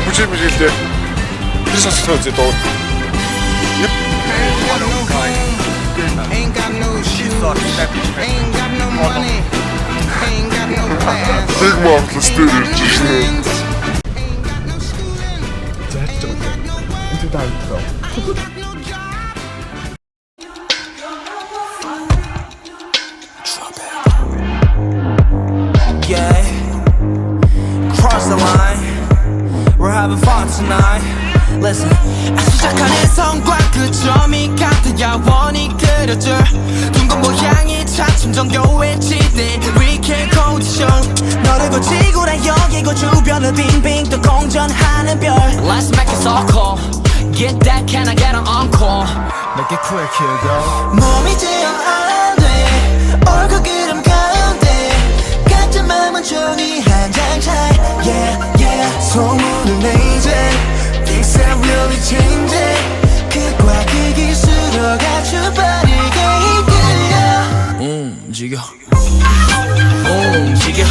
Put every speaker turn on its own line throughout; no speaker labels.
бүжиг гэлээ. Тэр сонсох үзээ доо.
Ain't got no shoes, ain't got no money, ain't got no class.
Тэг Монголс дээр ирж шнэ.
Зайч байгаа. Энд таавал.
Yeah, cross the line. We're having fun tonight. Listen, 시작하는 성과 그 점이 같은 야원이 그려져 둥근 모양이 차츰 정교해지네 Weekend condition 너를 거치고 나 여기고 주변을 빙빙 또 공전하는 별 Let's make it so cool Get that, can I get an encore Make it quick, here go 몸이 제어 안돼 얼굴 그림 가운데 같은 맘은 종이 한 장 차이 Yeah, yeah 소문을 내 이제 Things are really changing 극과 극이 쓸어가주 빠르게 이끌려 움직여 움직여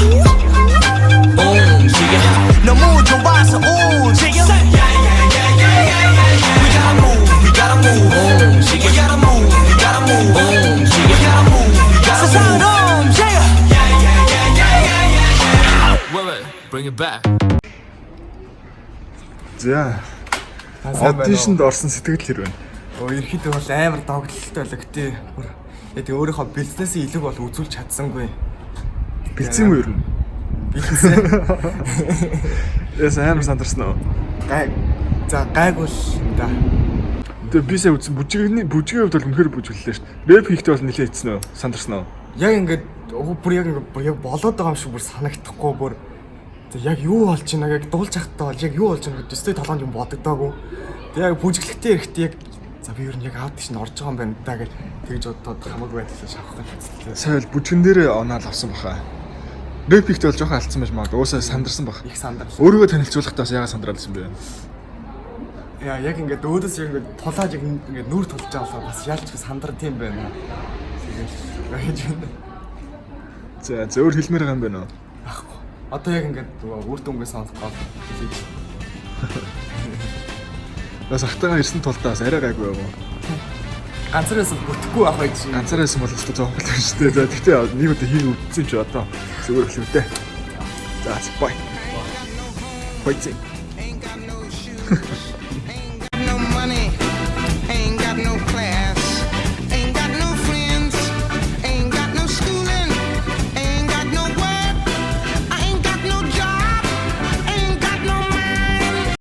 움직여 너무 좋아서 움직여 We gotta move, we gotta move 움직여 We gotta move, we gotta move 움직여 We gotta move, we gotta move 세상으로 움직여 Wait, bring it back
За. Аудишнд орсон сэтгэл хэрвэн.
Ерхэд бол амар догтлолтой байлаа гэтээ. Яг өөрийнхөө бизнесээ илүү бол үзүүлж чадсангүй.
Бэлцэн үү ер нь?
Бэлцэн.
Яс амар сандарсан уу?
Гайг бол да.
Тэгээ би сая үзсэн бүжигийн хувьд бол үнэхээр бүжиглээ шүү дээ. Рэп хийхдээ бол нэлээд ийцэн үү? Сандарсан уу?
Яг ингээд бүр яг болоод байгаа юм шиг бүр санагдахгүй бүр яг юу болж байна яг дуулж захтаа бол яг юу болж байна гэдэг өстэй толгойд юм бодогдоогүй. Тэг яг бүжиглэхтэй ирэхдээ яг за би ер нь яг аудиш нь орж байгаа юм байна да гэж тэгж бодоод хамаагүй байдлаа шавах гэж.
Сая л бүжгэн дээр оноол авсан баха. Рэп хийхдээ бол жоохон алдсан байж магадгүй. Уусаа сандарсан бах.
Их сандарсан.
Өөрийгөө танилцуулахдаа яагаад сандралсан бэ?
Яа яг ингээд өөдөөс яг ингээд тулааж яг ингээд нүур тулж байгаа болохоор бас ялч сандар тийм байна. Тэгээд
За зөөр хэлмээр байгаа юм байна уу?
ахгүй. Одоо яг ингээд үр дүнгээ сонсох гол хэлж.
Бас ахтайгаа ирсэн тултаас арай гайгүй юм уу?
Ганцаараас бүтэхгүй байх байж.
Ганцаараас бол өстой зовхон л шүү дээ. За тэгтээ нэг удаа хийх үдсэн ч одоо зүгээр л үү дээ. За бай. Бай.